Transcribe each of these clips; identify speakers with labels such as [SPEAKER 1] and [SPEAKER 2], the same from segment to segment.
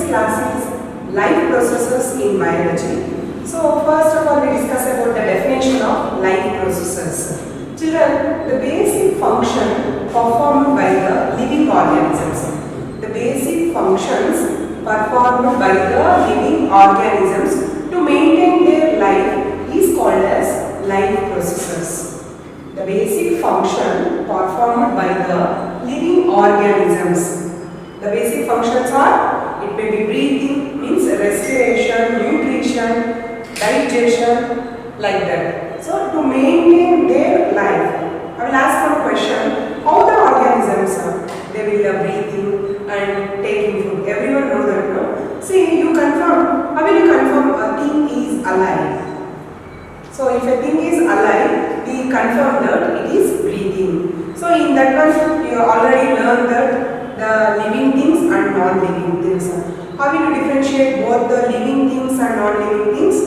[SPEAKER 1] class is life processes in biology. So first of all we discuss about the definition of life processes. Children, the basic function performed by the living organisms. The basic functions performed by the living organisms to maintain their life is called as life processes. The basic function performed by the living organisms. The basic functions are, it may be breathing, means respiration, nutrition, digestion, like that. So to maintain their life, I will ask one question, how the organisms are? They will be breathing and taking food. Everyone knows that, no? See, you confirm, how will you confirm a thing is alive? So if a thing is alive, we confirm that it is breathing. So in that one, you already learned that the living things and non-living things. How will you differentiate both the living things and non-living things?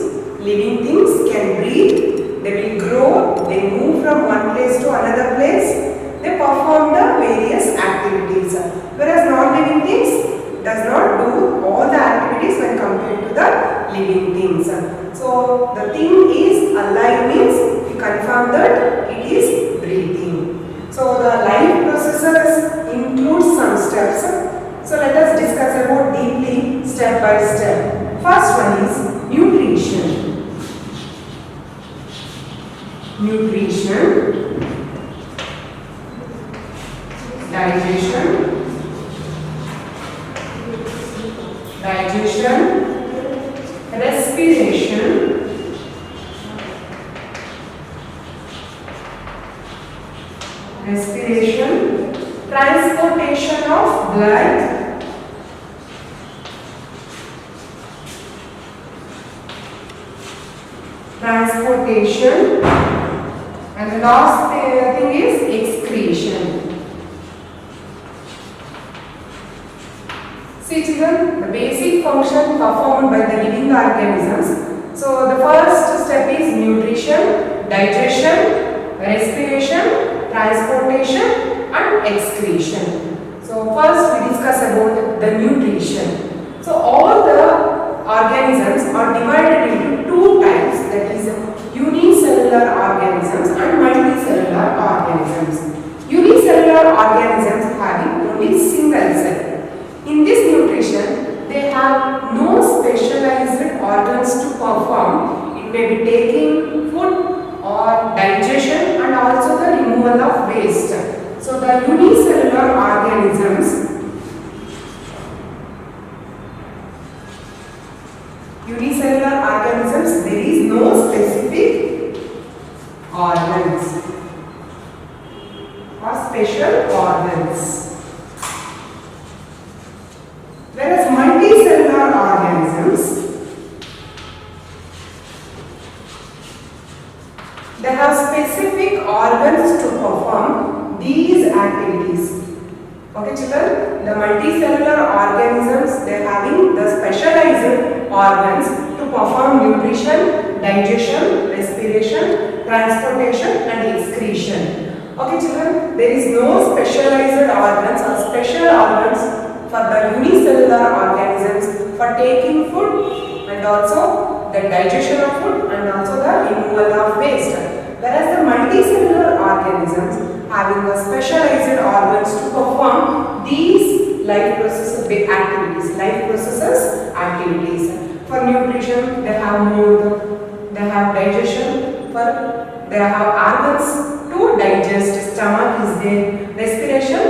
[SPEAKER 1] Living things can breathe, they will grow, they move from one place to another place, they perform the various activities. Whereas non-living things does not do all the activities when compared to the living things. So the thing is alive means we confirm that it is breathing. So the life processes include some steps. So let us discuss about deeply step by step. First one is nutrition. Nutrition, digestion, respiration, transportation of blood, and the last thing is excretion. See children, the basic function performed by the living organisms. So the first step is nutrition, digestion, respiration, transportation and excretion. So first we discuss about the nutrition. So all the organisms are divided into two types, that is unicellular organisms and multicellular organisms. Unicellular organisms having only single cell. In this nutrition, they have no specialized organs to perform. It may be taking food or digestion and also the removal of waste. So the unicellular organisms, there is no specific organs or special organs. Whereas multicellular organisms, they have specific organs to perform these activities. Okay children, the multicellular organisms, they are having the specialized organs to perform nutrition, digestion, respiration, transportation and excretion. Okay children, there is no specialized organs or special organs for the unicellular organisms for taking food and also the digestion of food and also the removal of waste. Whereas the multicellular organisms having a specialized organs to perform these life processes activities. For nutrition, they have mood, they have digestion, they have organs to digest, stomach is there, respiration,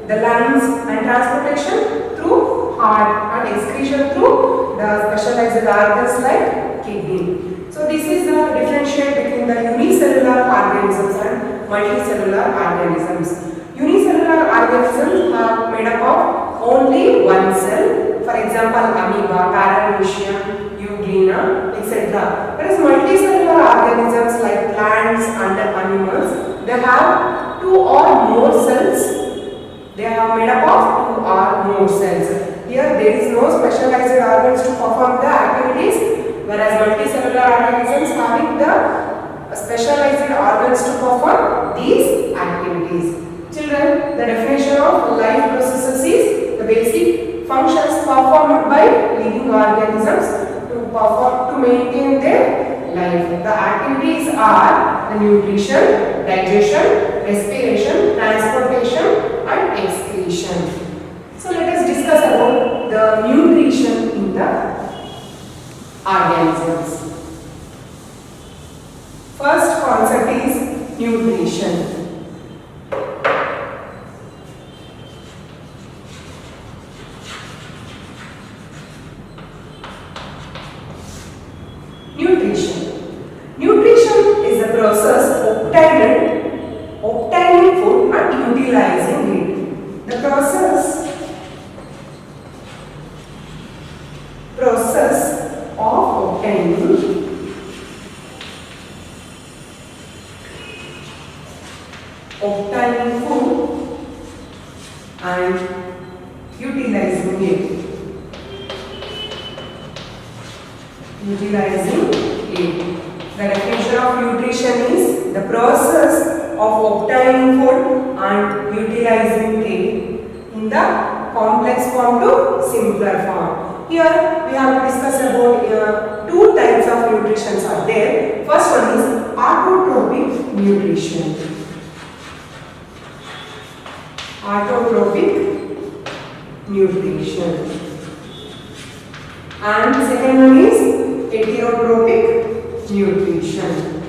[SPEAKER 1] the lungs and transportation through heart and excretion through the specialized organs like kidney. So this is the differentiate between the unicellular organisms and multicellular organisms. Unicellular organisms are made up of only one cell. For example, amoeba, paramecium, euglena, etc. Whereas multicellular organisms like plants and animals, they have two or more cells. They are made up of two or more cells. Here there is no specialized organs to perform the activities, whereas multicellular organisms having the specialized organs to perform these activities. Children, the definition of life processes is the basic functions performed by organisms to maintain their life. The activities are the nutrition, digestion, respiration, transportation and excretion. So let us discuss about the nutrition in the organisms. First concept is nutrition. Nutrition is a process obtaining food and utilizing it. The process of obtaining food and utilizing it. The definition of nutrition is the process of obtaining food and utilizing it in the complex form to simpler form. Here we have to discuss about two types of nutrition are there. First one is autotrophic nutrition. Autotrophic nutrition. And second one is heterotrophic nutrition.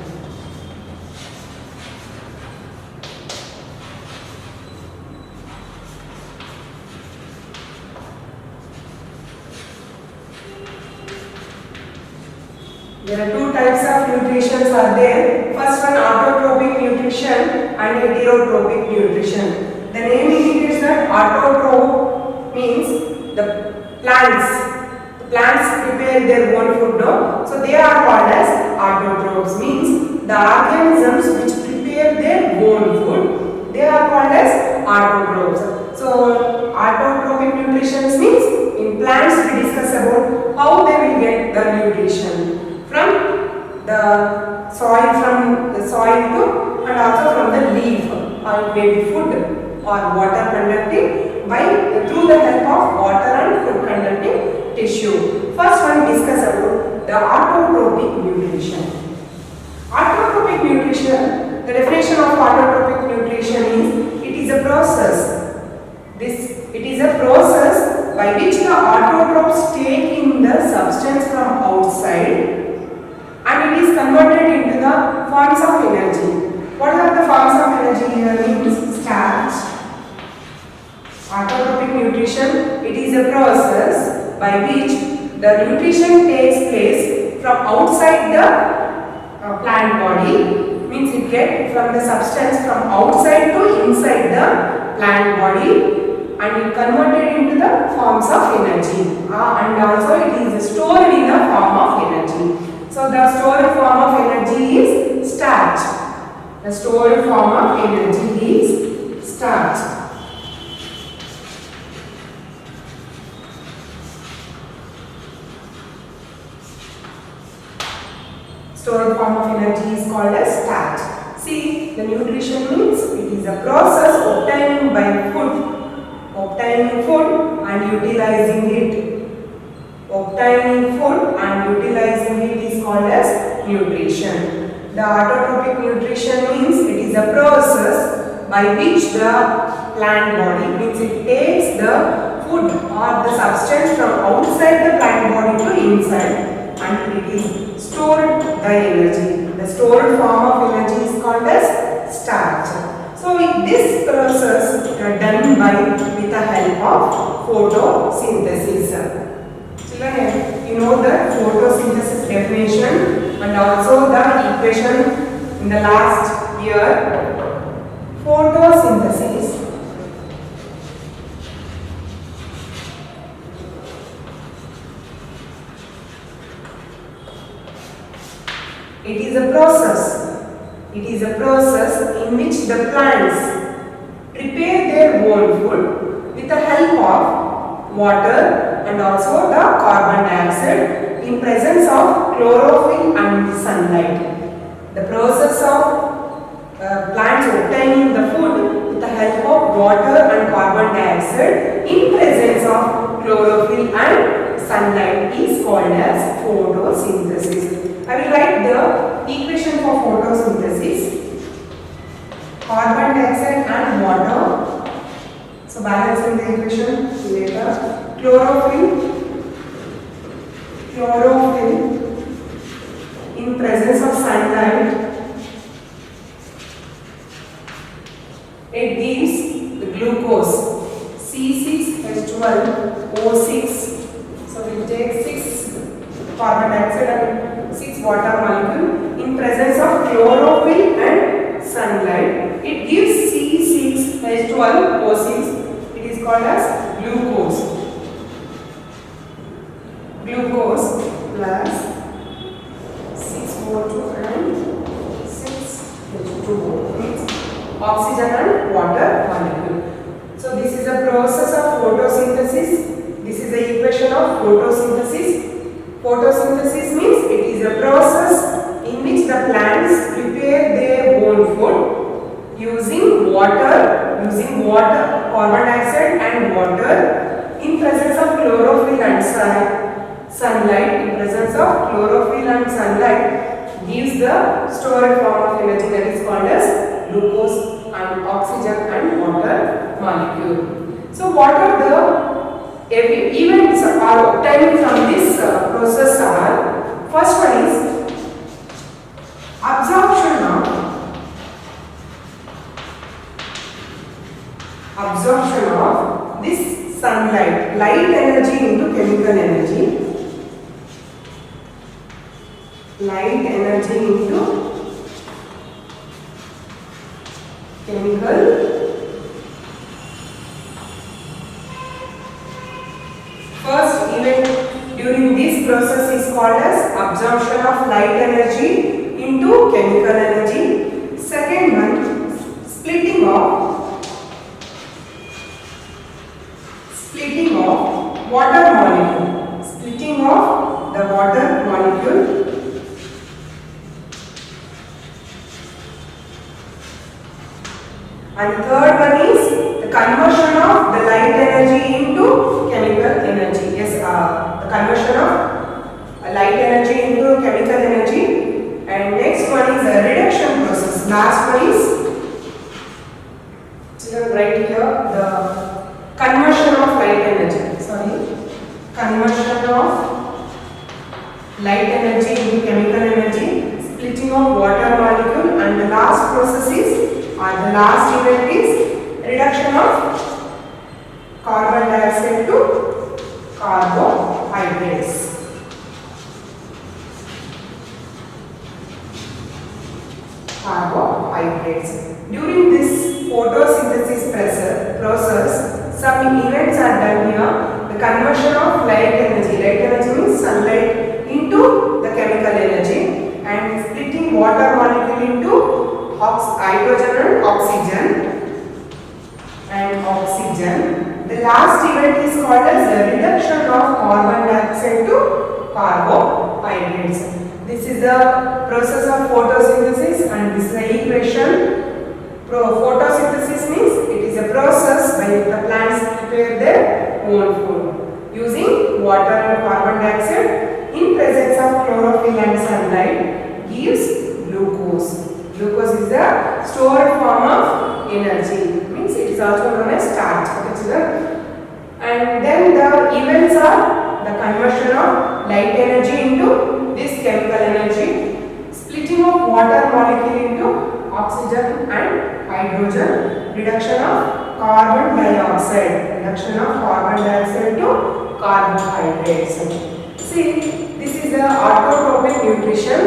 [SPEAKER 1] There are two types of nutrition are there. First one autotrophic nutrition and heterotrophic nutrition. The name indicates that autotroph means the plants. Plants prepare their own food, no? So they are called as autotrophs, means the organisms which prepare their own food, they are called as autotrophs. So autotrophic nutrition means in plants we discuss about how they will get the nutrition from the soil to and also from the leaf, or maybe food or water conducting through the help of water and food conducting tissue. First one discuss about the autotrophic nutrition. Autotrophic nutrition, the definition of autotrophic nutrition is it is a process. It is a process by which the autotrophs take in the substance from outside and it is converted into the forms of energy. What are the forms of energy here? Means starch. Autotrophic nutrition, it is a process by which the nutrition takes place from outside the plant body, means it gets from the substance from outside to inside the plant body and it converted into the forms of energy and also it is stored in the form of energy. So the stored form of energy is starch. The stored form of energy is starch. Stored form of energy is called as starch. See, the nutrition means it is a process obtaining food and utilizing it. Obtaining food and utilizing it is called as nutrition. The autotrophic nutrition means it is a process by which the plant body, means it takes the food or the substance from outside the plant body to inside and it is stored the energy. The stored form of energy is called as starch. So this process is done with the help of photosynthesis. Children, you know the photosynthesis definition and also the equation in the last year. Photosynthesis it is a process in which the plants prepare their own food with the help of water and also the carbon dioxide in presence of chlorophyll and sunlight. The process of plants obtaining the food with the help of water and carbon dioxide in presence of chlorophyll and sunlight is called as photosynthesis. I will write the equation for photosynthesis. Carbon dioxide and water. So balancing the equation later. Chlorophyll in presence of sunlight, it gives the glucose C6H12O6. So we take 6 carbon dioxide and 6 water molecule in presence of chlorophyll and sunlight. It gives C6H12O6. It is called as glucose. Glucose plus 6O2 and 6H2O means oxygen and water molecule. So this is a process of photosynthesis. This is the equation of photosynthesis. Photosynthesis means it is a process in which the plants prepare their own food using water, carbon dioxide and water in presence of chlorophyll and sunlight. In presence of chlorophyll and sunlight gives the stored form of energy that is called as glucose and oxygen and water molecule. So what are the events are obtained from this process are, first one is absorption of this sunlight, light energy into chemical energy. Light energy into chemical. First event during this process is called as absorption of light energy into chemical energy. Second one, splitting of water molecule. Splitting of the water molecule. And third one is the conversion of the light energy into chemical energy. Yes, the conversion of light energy into chemical energy. And next one is the reduction process. Last one is, children write here, the conversion of light energy. Conversion of light energy into chemical energy, splitting of water molecule, and the last process is, or the last event is reduction of carbon dioxide to carbohydrates. During this photosynthesis process, some events are done here. The conversion of light energy means sunlight, into the chemical energy, and splitting water molecule into hydrogen and oxygen. The last event is called as the reduction of carbon dioxide to carbohydrates. This is the process of photosynthesis, and this is the equation. Photosynthesis means it is a process by which the plants prepare their own food using water and carbon dioxide in presence of chlorophyll and sunlight gives glucose. Glucose is the stored form of energy, means it is also known as starch. And then the events are the conversion of light energy into this chemical energy, splitting of water molecule into oxygen and hydrogen, reduction of carbon dioxide to carbohydrates. See, this is the autotrophic nutrition.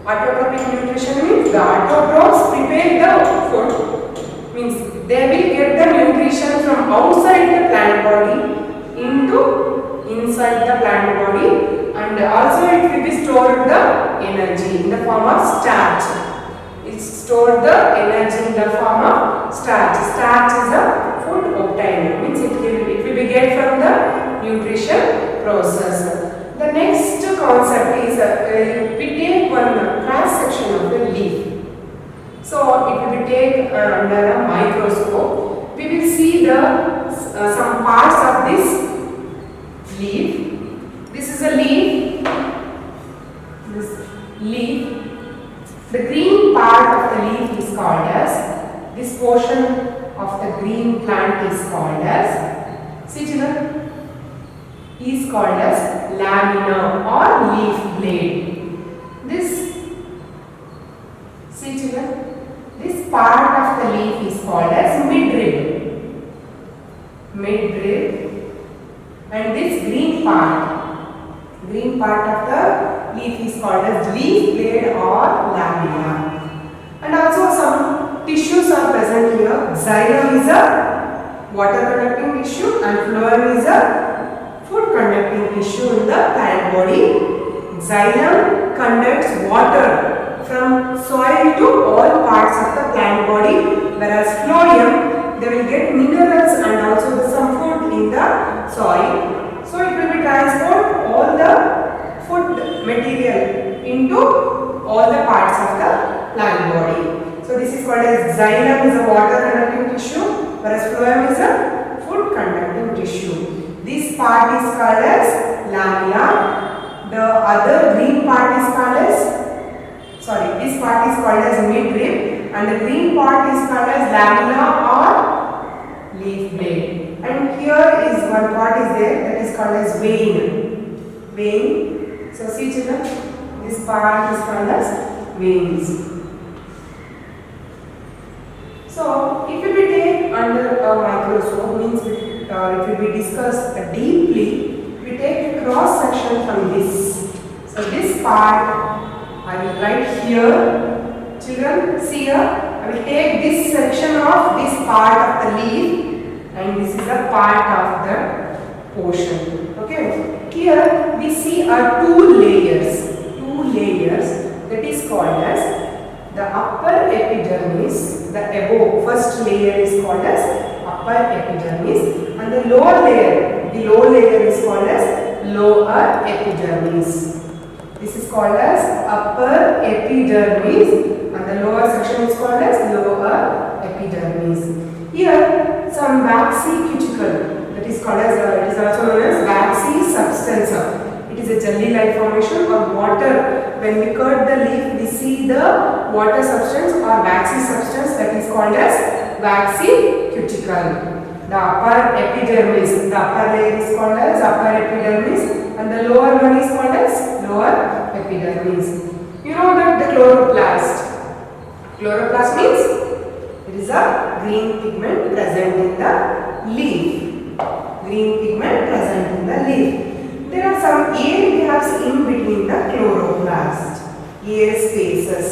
[SPEAKER 1] Autotrophic nutrition means the autotrophs prepare the food, means they will get the nutrition from outside the plant body into inside the plant body, and also it will be stored the energy in the form of starch. It stored the energy in the form of starch. Starch is the food obtained, means it will be get from the nutrition process. The next concept is we take one cross section of the leaf. So it will be taken under a microscope. We will see the some parts of this leaf. This is a leaf. This leaf. The green part of the leaf is called as, this portion of the green plant is called as, see children, is called as lamina or leaf blade. This, see children, this part of the leaf is called as midrib. Midrib. And this green part of the leaf is called as leaf blade or lamina. And also some tissues are present here. Xylem is a water conducting tissue and phloem is a food conducting tissue in the plant body. Xylem conducts water from soil to all parts of the plant body, whereas phloem, they will get minerals and also some food in the soil. So it will be transport all the food material into all the parts of the plant body. So this is called as xylem is a water conducting tissue, whereas phloem is a food conducting tissue. This part is called as lamina. The other green part is called as, sorry, this part is called as midrib and the green part is called as lamina or leaf blade. And here is one part is there that is called as vein. Vein. So see children, this part is called as veins. So if it will be taken under a microscope, means it will be discussed deeply. We take a cross section from this. So this part I will write here. Children, see here. I will take this section of this part of the leaf. And this is a part of the portion. Okay. Here we see two layers. That is called as the upper epidermis. The above first layer is called as upper epidermis, and the lower layer is called as lower epidermis. This is called as upper epidermis, and the lower section is called as lower epidermis. Here some waxy cuticle, that is called as it is also known as waxy substance. It is a jelly-like formation or water. When we cut the leaf, we see the water substance or waxy substance, that is called as waxy cuticle. The upper epidermis, the upper layer is called as upper epidermis and the lower one is called as lower epidermis. You know that the chloroplast. Chloroplast means it is a green pigment present in the leaf. Green pigment present in the leaf. There are some air gaps in between the chloroplast. Air spaces.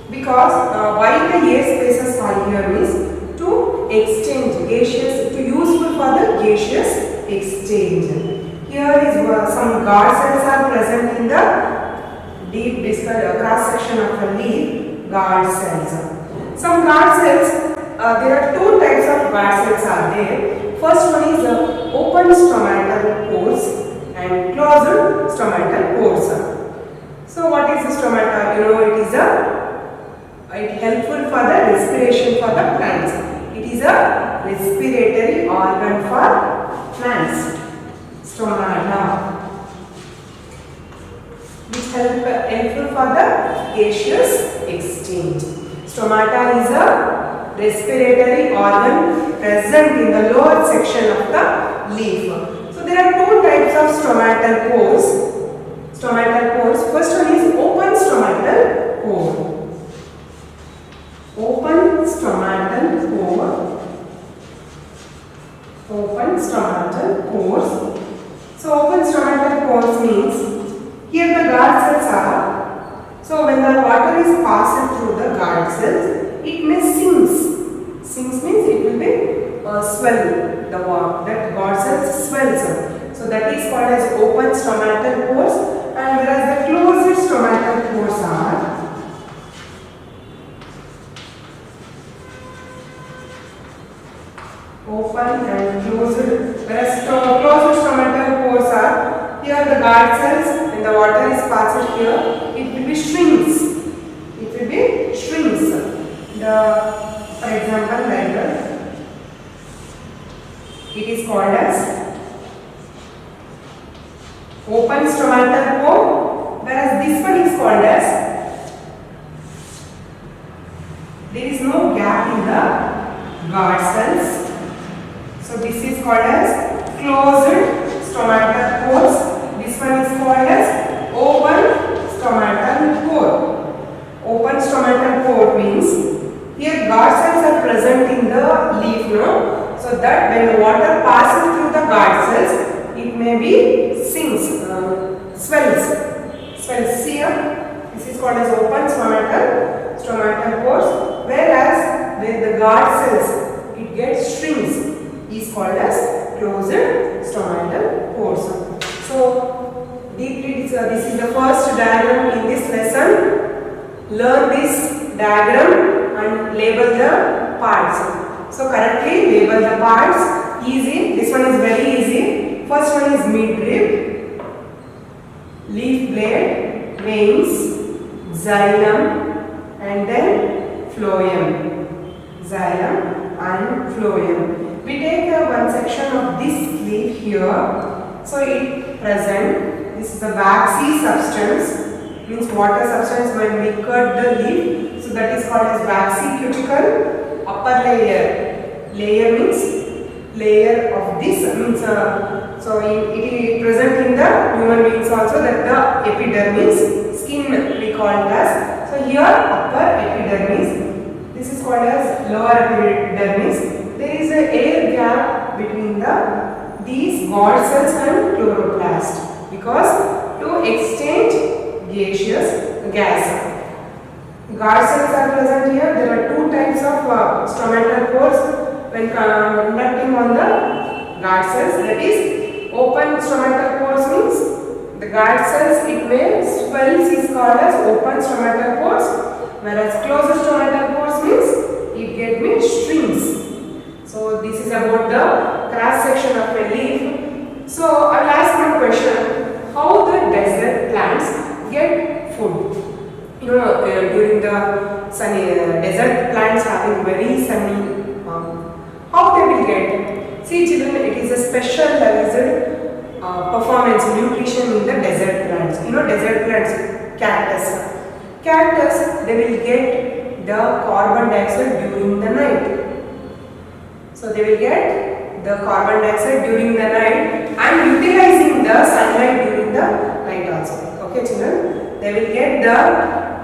[SPEAKER 1] Because why the air spaces are here means to exchange gaseous, to useful for the gaseous exchange. Here is some guard cells are present in the deep cross section of the leaf. Guard cells. Some guard cells, there are two types of guard cells are there. First one is open stomatal pores and closed stomatal pores. So what is the stomata? You know, it is helpful for the respiration for the plants. It is a respiratory organ for plants. Stomata, which helpful for the gaseous exchange. Stomata is a respiratory organ present in the lower section of the leaf. So there are two types of stomatal pores. First one is open stomatal pore. Open stomatal pores. So open stomatal pores means here the guard cells are. So when the water is passed through the guard cells, it may sinks. Sinks means it will be swell. That guard cells swells. So that is called as open stomatal pores. And whereas the closed stomatal pores are open and closed. Whereas closed stomatal pores are, here the guard cells, when the water is passed here, it will be shrinks. It will be for example, like it is called as open stomatal pore, whereas this one is called as there is no gap in the guard cells. So this is called as closed stomatal pores. This one is called as open stomatal pore. Open stomatal pore means here guard cells are present in the leaf, no? So that when the water passes through the guard cells, it may be sinks, swells. Here, this is called as open stomatal pores, whereas where the guard cells it gets shrinks is called as closed stomatal pores. So deeply this is the first diagram in this lesson. Learn this diagram and label the parts. So correctly label the parts. Easy. This one is very easy. First one is midrib, leaf blade, veins, xylem, and then phloem. Xylem and phloem. We take one section of this leaf here. So it present. This is a waxy substance. Means water substance when we cut the leaf. So that is called as waxy cuticle. Upper layer means layer of this means so it is present in the human beings also, that the epidermis skin we call it as. So here upper epidermis, this is called as lower epidermis. There is a air gap between these guard cells and chloroplast because to exchange gaseous gas. Guard cells are present here. There are two types of stomatal pores when conducting on the guard cells. That is, open stomatal pores means the guard cells it may swells is called as open stomatal pores, whereas closed stomatal pores means it get me shrinks. So this is about the cross section of a leaf. So I will ask one question: how the desert plants get food? You know, during the sunny desert plants having very sunny, how they will get? See children, it is a specialized performance nutrition in the desert plants. You know, desert plants, cactus, they will get the carbon dioxide during the night. So they will get the carbon dioxide during the night and utilizing the sunlight during the night also. Okay children, they will get the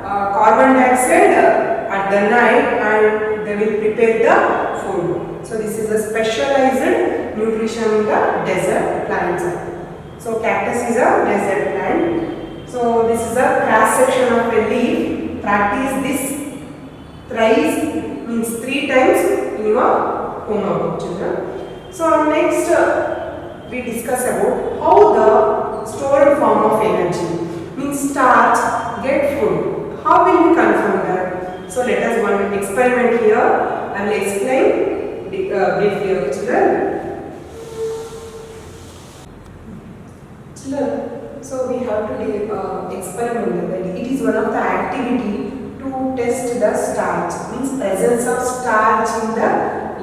[SPEAKER 1] carbon dioxide at the night and they will prepare the food. So this is a specialized nutrition in the desert plants. So cactus is a desert plant. So this is a cross section of a leaf. Practice this thrice, means 3 times in your homework children. So next we discuss about how the stored form of energy, means starch get food. How will we confirm that? So let us one experiment here. I will explain briefly, children. So we have to do experiment. It is one of the activity to test the starch, means presence of starch in the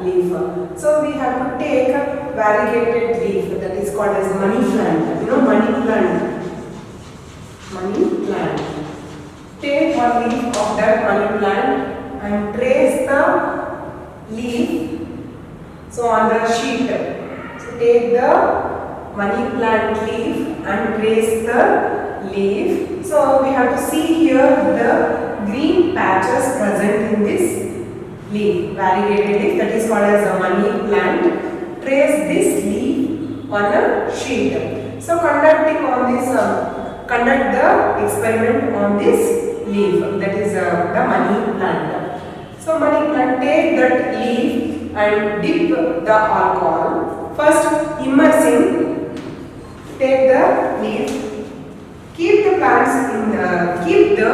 [SPEAKER 1] leaf. So we have to take a variegated leaf, that is called as money plant. You know money plant. Money plant. Take one leaf of that money plant and trace the leaf. So on the sheet, so take the money plant leaf and trace the leaf. So we have to see here the green patches present in this leaf, variegated leaf, that is called as a money plant. Trace this leaf on a sheet. So conduct the experiment on this leaf, that is the money plant. So money plant, take that leaf and dip the alcohol. First immersing, take the leaf, keep the plants in keep the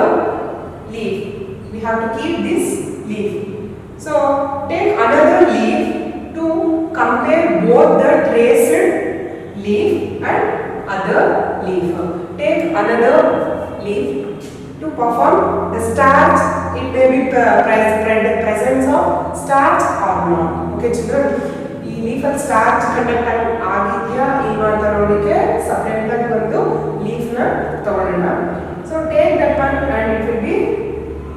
[SPEAKER 1] leaf. We have to keep this leaf. So take another leaf to compare both the traced leaf and other leaf. Take another leaf to perform the starch it may be presence of starch or not. Okay children, ಈ leaf ಅಲ್ಲಿ starch content ಆಗಿದೆಯಾ ಇಲ್ವಾ ಅಂತ ನೋಡಲಿಕ್ಕೆ separate ಆಗಿ ಒಂದು leaf ನ ತಗೊಳ್ಳೋಣ. So take that one and it will be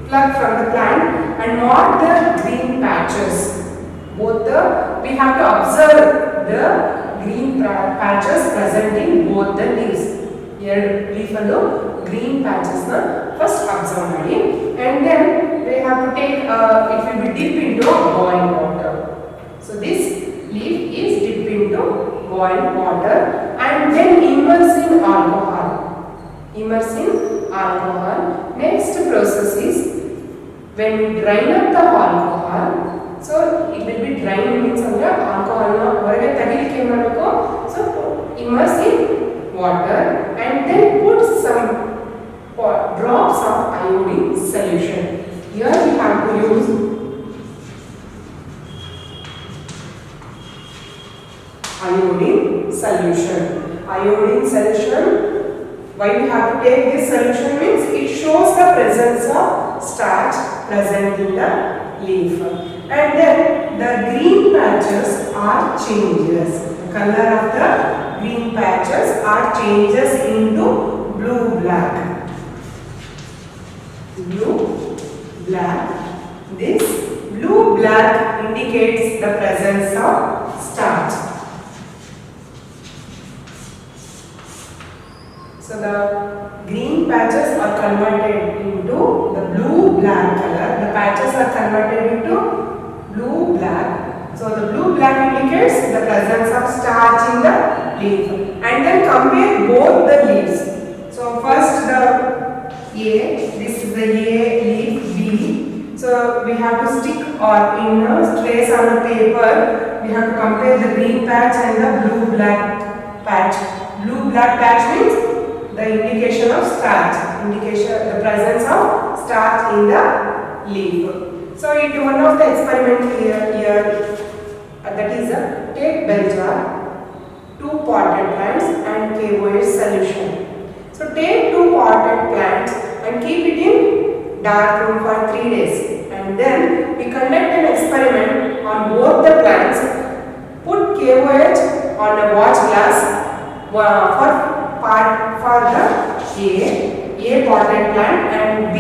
[SPEAKER 1] plucked from the plant and mark the green patches. We have to observe the green patches present in both the leaves. ಎರಡು leaf allo green patches na first observe ಮಾಡಿ, and then we have to take it will be dip into boiling water. So this leaf is dipped into boiling water and then immerse in alcohol. Next process is when we drain up the alcohol. So it will be drained means ಅಂದ್ರೆ alcohol na ಹೊರಗೆ ತೆಗಿಲಿಕ್ಕೆ ಏನು ಮಾಡಬೇಕು, so immerse in water and then put some drops of iodine solution. Here we have to use iodine solution. Why we have to take this solution means it shows the presence of starch present in the leaf, and then the green patches are changes. The color of the green patches are changes into blue black. This blue black indicates the presence of starch. So the green patches are converted into the blue black color. The patches are converted into blue black. So the blue black indicates the presence of starch in the leaf. And then compare both the leaves. So first the this is the A leaf, B. So we have to stick or trace on the paper. We have to compare the green patch and the blue black patch. Blue black patch means the indication of starch, the presence of starch in the leaf. So it one of the experiment here that is take bell jar, 2 potted plants and KOH solution. So take 2 potted plants and keep it in dark room for 3 days, and then we conduct an experiment on both the plants. Put KOH on a watch glass for the A potted plant and B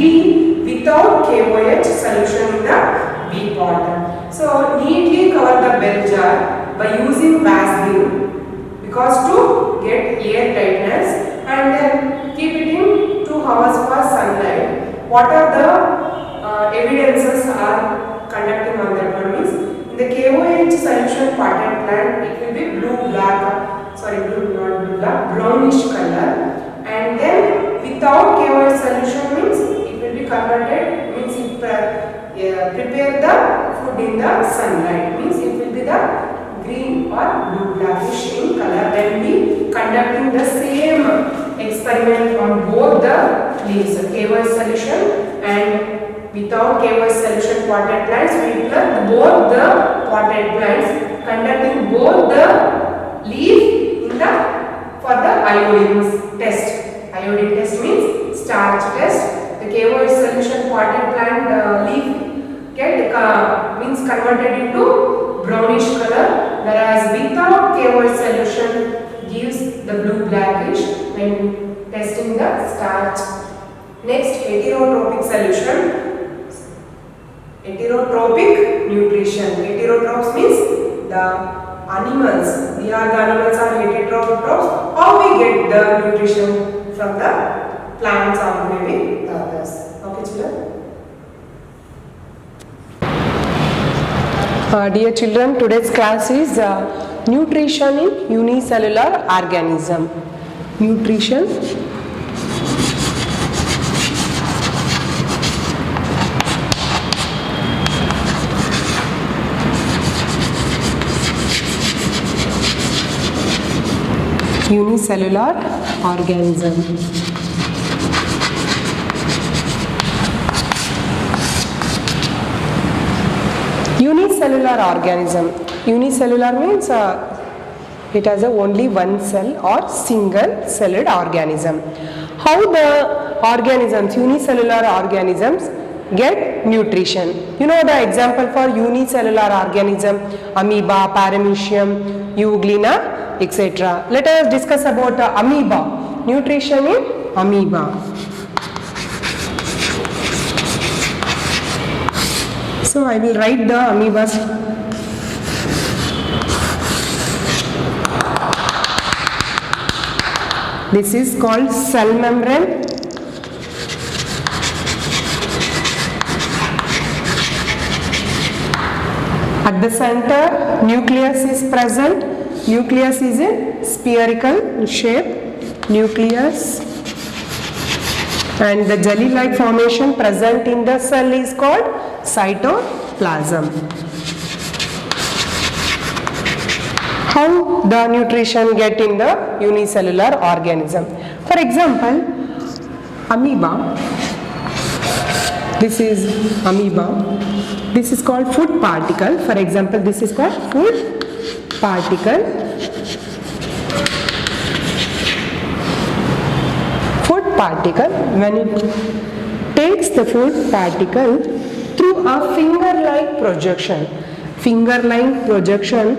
[SPEAKER 1] without KOH solution in the B pot. So neatly cover the bell jar by using Vaseline because to get air tightness, and then keep it in 2 hours for sunlight. What are the evidences are conducting on that one means in the KOH solution potted plant it will be brownish color, and then without KOH solution means it will be converted, means it prepare the food in the sunlight, means it will be the green or blue blackish in color. When we conducting the same experiment on both the leaves, KOH solution and without KOH solution potted plants, we plug both the potted plants, conducting both the leaf in the for the iodine test. Iodine test means starch test. The KOH solution potted plant leaf means converted into brownish color, whereas without KOH solution gives the blue blackish when testing the starch. Next, heterotropic solution. Heterotropic nutrition. Heterotrophs means the animals. We are the animals are heterotrophs. How we get the nutrition from the plants or maybe the others. Okay, children. Dear children, today's class is nutrition in unicellular organism. Nutrition unicellular organism. Unicellular organism. Unicellular means it has only one cell or single celled organism. How the organisms, unicellular organisms get nutrition. You know the example for unicellular organism, amoeba, paramecium, euglena, etc. Let us discuss about amoeba. Nutrition in amoeba. So I will write the amoebas. This is called cell membrane. At the center, nucleus is present. Nucleus is in spherical shape. Nucleus. And the jelly-like formation present in the cell is called cytoplasm. How the nutrition get in the unicellular organism? For example, amoeba. This is amoeba. This is called food particle. For example, this is called food particle. Food particle, when it takes the food particle through a finger-like projection. Finger-like projection.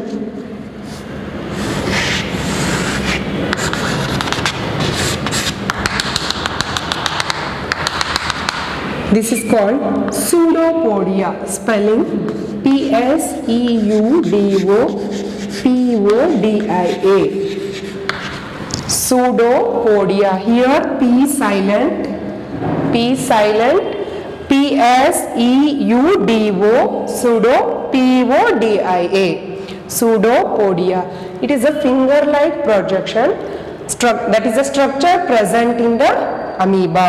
[SPEAKER 1] This is called pseudopodia, spelling Pseudopodia. Pseudopodia. Here P silent, Pseudo, Pseudopodia. Pseudopodia. It is a finger-like projection. That is a structure present in the amoeba.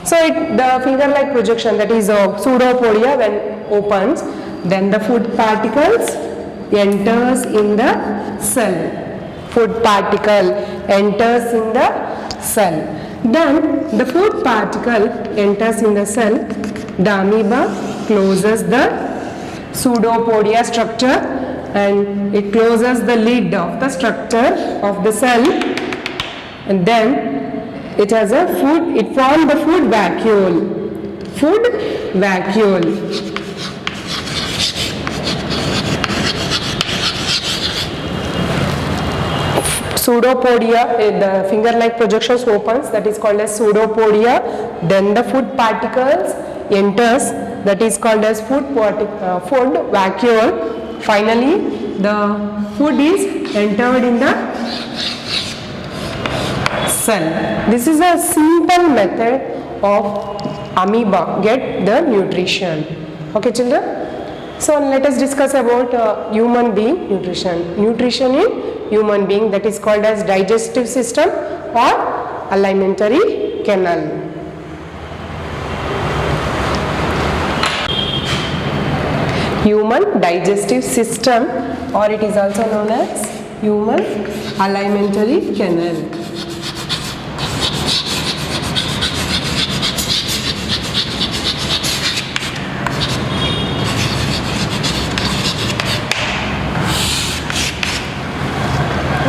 [SPEAKER 1] So the finger-like projection, that is a pseudopodia, when opens, then the food particles enters in the cell. Food particle enters in the cell. Then the food particle enters in the cell. The amoeba closes the pseudopodia structure and it closes the lid of the structure of the cell, and then it has a food, it forms the food vacuole. Food vacuole. Pseudopodia, the finger-like projections opens, that is called as pseudopodia. Then the food particles enters, that is called as food vacuole. Finally, the food is entered in the cell. This is a simple method of amoeba get the nutrition. Okay, children? So let us discuss about human being nutrition. Nutrition in human being, that is called as digestive system or alimentary canal. Human digestive system, or it is also known as human alimentary canal.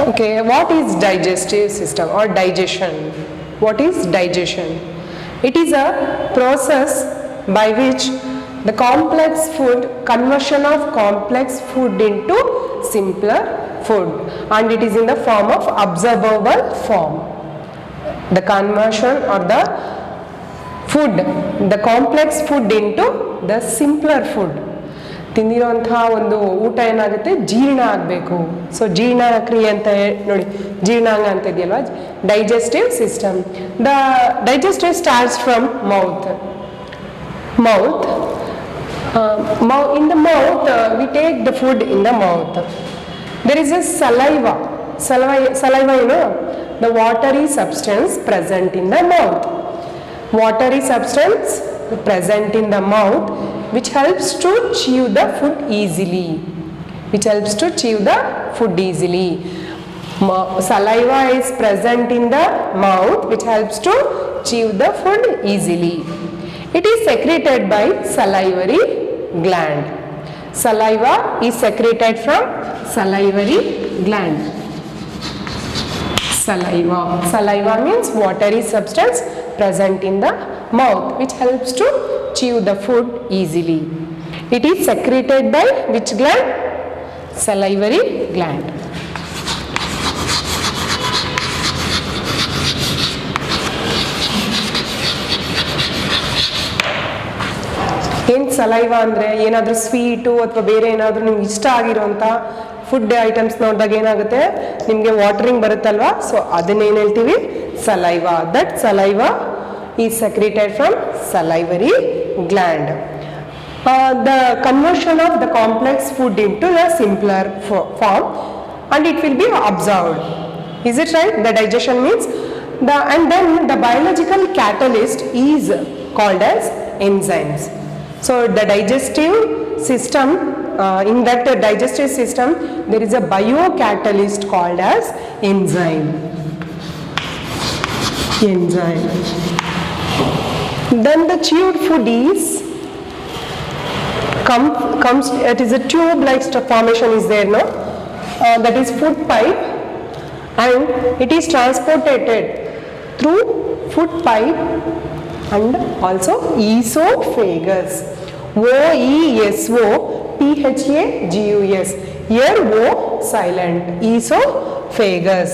[SPEAKER 1] Okay, what is digestive system or digestion? What is digestion? It is a process by which the complex food, conversion of complex food into simpler food, and it is in the form of observable form. The conversion or the food, the complex food into the simpler food. ತಿಂದಿರುವಂತಹ ಒಂದು ಊಟ ಏನಾಗುತ್ತೆ, ಜೀರ್ಣ ಆಗಬೇಕು. So ಜೀರ್ಣ ಕ್ರಿಯೆ ಅಂತ ನೋಡಿ, ಜೀರ್ಣಾಂಗ ಅಂತ ಇದೆಯಲ್ವಾ, digestive system. The digestive starts from mouth. In the mouth, we take the food in the mouth. There is a saliva, you know, the watery substance present in the mouth. Watery substance present in the mouth, which helps to chew the food easily. Saliva is present in the mouth, which helps to chew the food easily. It is secreted by salivary gland. Saliva is secreted from salivary gland. Saliva means watery substance present in the mouth, which helps to
[SPEAKER 2] chew the food easily. It is secreted by which gland? Salivary gland. ಏನು saliva ಅಂದರೆ ಏನಾದರೂ sweet ಅಥವಾ ಬೇರೆ ಏನಾದರೂ ನಿಮ್ಗೆ ಇಷ್ಟ ಆಗಿರೋಂಥ food items ನೋಡಿದಾಗ ಏನಾಗುತ್ತೆ ನಿಮಗೆ ವಾಟರಿಂಗ್ ಬರುತ್ತಲ್ವಾ, ಸೊ ಅದನ್ನೇನು ಹೇಳ್ತೀವಿ? Saliva. That saliva is secreted from salivary gland. The conversion of the complex food into a simpler form and it will be observed. Is it right? The digestion means and then the biological catalyst is called as enzymes. So the digestive system, in that digestive system there is a biocatalyst called as enzyme. Then the chewed food is comes, it is a tube like formation is there, no? That is food pipe, and it is transported through food pipe and also esophagus. O-E-S-O-P-H-A-G-U-S. Here O silent. Esophagus.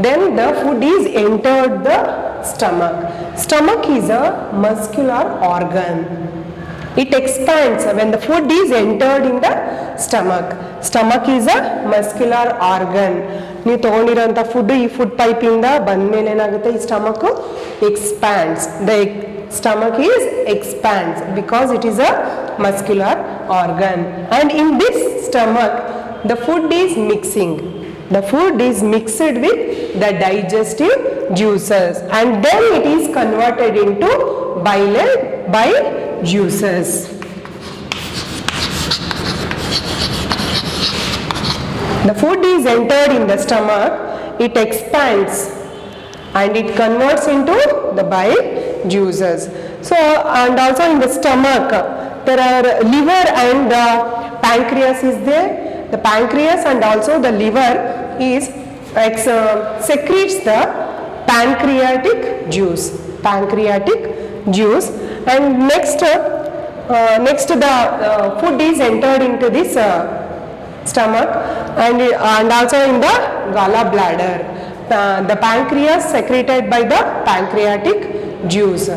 [SPEAKER 2] Then the food is entered the stomach. Stomach is a muscular organ. It expands when the food is entered in the stomach. Stomach is a muscular organ. ನೀವು ತಗೊಂಡಿರೋಂಥ food ಈ food ಪೈಪಿಂದ ಬಂದಮೇಲೆ ಏನಾಗುತ್ತೆ, ಈ stomach expands. The stomach is expands because it is a muscular organ, and in this stomach the food is mixing. The food is mixed with the digestive juices and then it is converted into bile by juices. The food is entered in the stomach, it expands and it converts into the bile juices. So and also in the stomach there are liver and the pancreas is there. The pancreas and also the liver is secretes the pancreatic juice. And next the food is entered into this stomach and also in the gallbladder. The pancreas secreted by the pancreatic juice.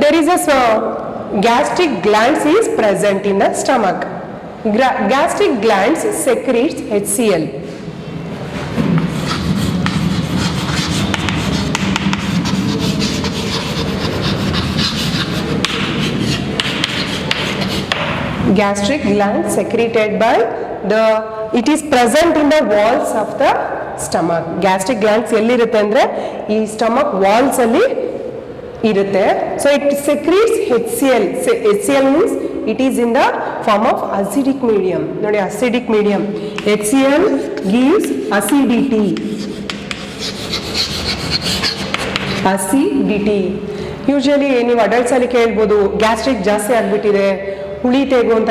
[SPEAKER 2] There is a gastric glands is present in the stomach. Gastric glands secretes HCl. Gastric gland secreted by it is present in the walls of the stomach. Gastric glands ಎಲ್ಲಿರುತ್ತೆ ಅಂದರೆ ಈ stomach walls ಅಲ್ಲಿ ಇರುತ್ತೆ. So it secretes HCl. HCl means it is in the form of acidic medium. ನೋಡಿ acidic medium. HCl gives acidity. Usually ನೀವು adults ಅಲ್ಲಿ ಕೇಳ್ಬೋದು, gastric ಜಾಸ್ತಿ ಆಗಿಬಿಟ್ಟಿದೆ, ಹುಳಿ ತೇಗು ಅಂತ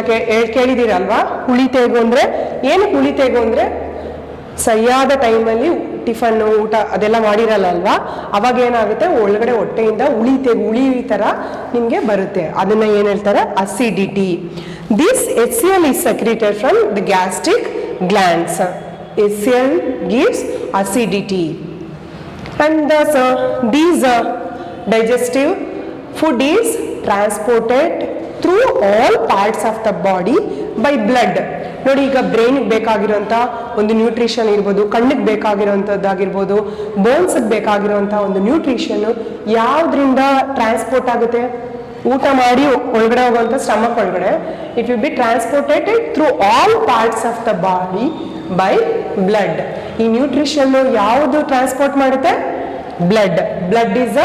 [SPEAKER 2] ಕೇಳಿದ್ದೀರಲ್ವಾ? ಹುಳಿ ತೇಗು ಅಂದರೆ ಏನು? ಹುಳಿ ತೇಗು ಅಂದರೆ ಸರಿಯಾದ ಟೈಮಲ್ಲಿ ಟಿಫನ್ ಊಟ ಅದೆಲ್ಲ ಮಾಡಿರಲ್ಲ ಅಲ್ವಾ, ಅವಾಗ ಏನಾಗುತ್ತೆ ಒಳಗಡೆ ಹೊಟ್ಟೆಯಿಂದ ಹುಳಿ ಥರ ನಿಮಗೆ ಬರುತ್ತೆ. ಅದನ್ನ ಏನು ಹೇಳ್ತಾರೆ? Acidity. This HCl is secreted from the gastric glands. HCl gives acidity. And thus these digestive food is transported through all parts of the body by blood. ನೋಡಿ, ಈಗ ಬ್ರೈನ್ಗೆ ಬೇಕಾಗಿರೋಂಥ ಒಂದು ನ್ಯೂಟ್ರಿಷನ್ ಇರ್ಬೋದು, ಕಣ್ಣಿಗೆ ಬೇಕಾಗಿರೋಂಥದ್ದಾಗಿರ್ಬೋದು, ಬೋನ್ಸ್ಗೆ ಬೇಕಾಗಿರೋಂಥ ಒಂದು ನ್ಯೂಟ್ರಿಷನ್ನು ಯಾವುದರಿಂದ ಟ್ರಾನ್ಸ್ಪೋರ್ಟ್ ಆಗುತ್ತೆ? ಊಟ ಮಾಡಿ ಒಳಗಡೆ ಹೋಗುವಂಥ ಸ್ಟಮಕ್ ಒಳಗಡೆ it will be transported through all parts of the body by blood. ಈ ನ್ಯೂಟ್ರಿಷನ್ನು ಯಾವುದು ಟ್ರಾನ್ಸ್ಪೋರ್ಟ್ ಮಾಡುತ್ತೆ? Blood is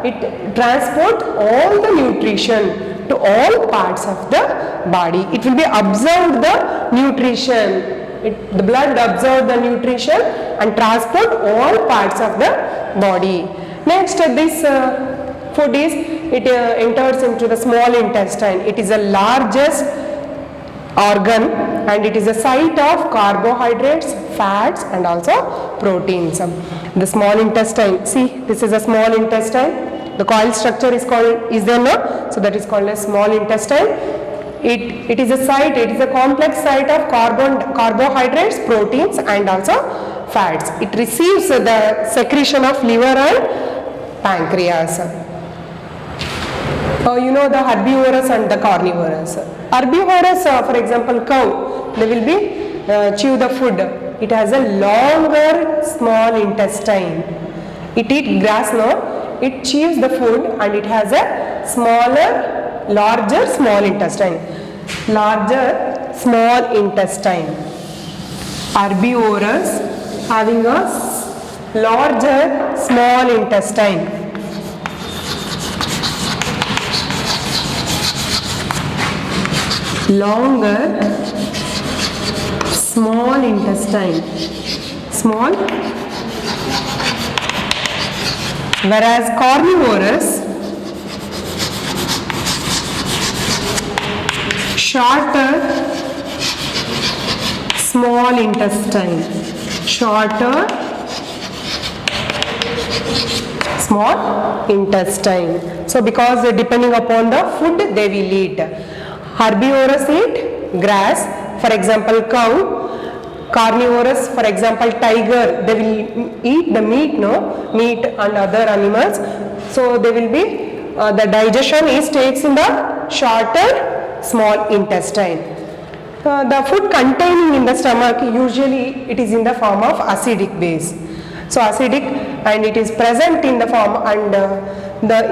[SPEAKER 2] it transport all the nutrition to all parts of the body. It will be absorbed the nutrition. The blood absorb the nutrition and transport all parts of the body. Next, this food is enters into the small intestine. It is the largest organ and it is a site of carbohydrates, fats and also proteins. The small intestine, see, this is a small intestine. The coil structure is there no? So that is called as small intestine. It is a site, it is a complex site of carbohydrates, proteins and also fats. It receives the secretion of liver and pancreas. You know the herbivorous and the carnivorous. Herbivorous, for example, cow, they will be chew the food. It has a longer small intestine. It eats grass, no? It chews the food and it has a larger small intestine. Larger small intestine. Herbivorous having a larger small intestine. Longer small intestine, small, whereas carnivorous shorter small intestine, shorter small intestine. So because depending upon the food they will eat. Herbivorous eat grass, for example cow. Carnivorous, for example tiger, they will eat the meat, no? Meat and other animals. So they will be, the digestion takes in the shorter small intestine. The food containing in the stomach, usually it is in the form of acidic base. So acidic, and it is present in the form, and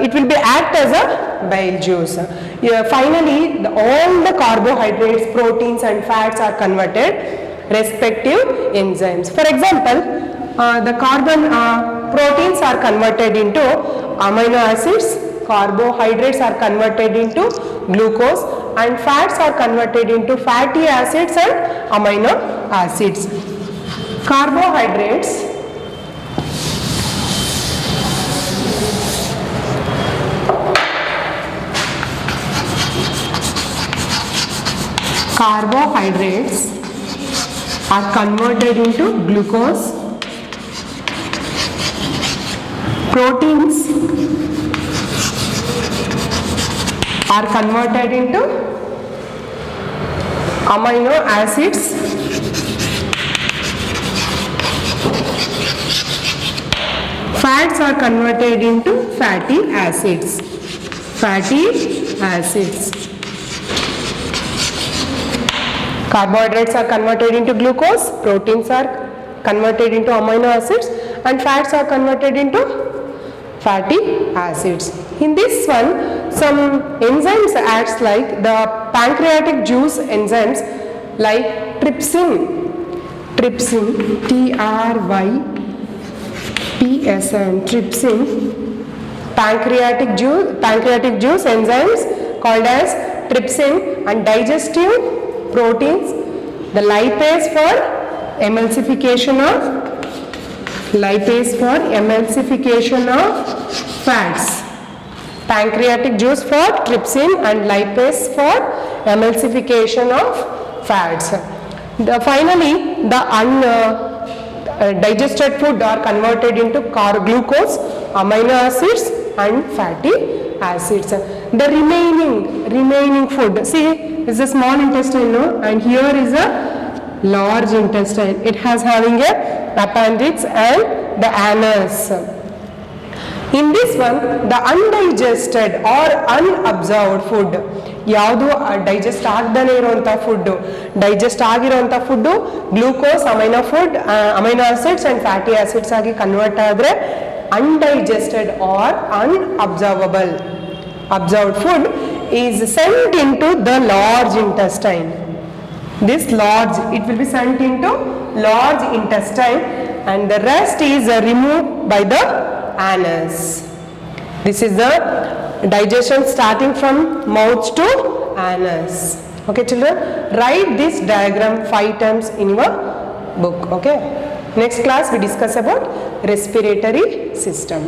[SPEAKER 2] it will be act as a bile juice. Finally, all the carbohydrates, proteins and fats are converted respective enzymes. For example, the proteins are converted into amino acids, carbohydrates are converted into glucose, and fats are converted into fatty acids and amino acids. Carbohydrates are converted into glucose. Proteins are converted into amino acids. Fats are converted into fatty acids. Fatty acids. Carbohydrates are converted into glucose, proteins are converted into amino acids, and fats are converted into fatty acids. In this one, some enzymes acts like the pancreatic juice enzymes like trypsin, trypsin, pancreatic juice enzymes called as trypsin, and digestive proteins, the lipase for emulsification of fats. Pancreatic juice for trypsin and lipase for emulsification of fats. Finally, the digested food are converted into glucose, amino acids and fatty acids. The remaining food, see, is a small intestine, no? And here is a large intestine. It has having a appendix and the anus. In this one, the undigested or unabsorbed food, ಯಾವುದು digest ಆಗದೇ ಇರುವಂಥ food, digest ಆಗಿರುವಂಥ food glucose, amino acids and fatty acids ಆಗಿ convert ಆದರೆ undigested or unabsorbable absorbed food is sent into the large intestine. This large, it will be sent into large intestine, and the rest is removed by the anus. This is the digestion starting from mouth to anus. Okay children, write this diagram 5 times in your book. Okay, next class we discuss about respiratory system.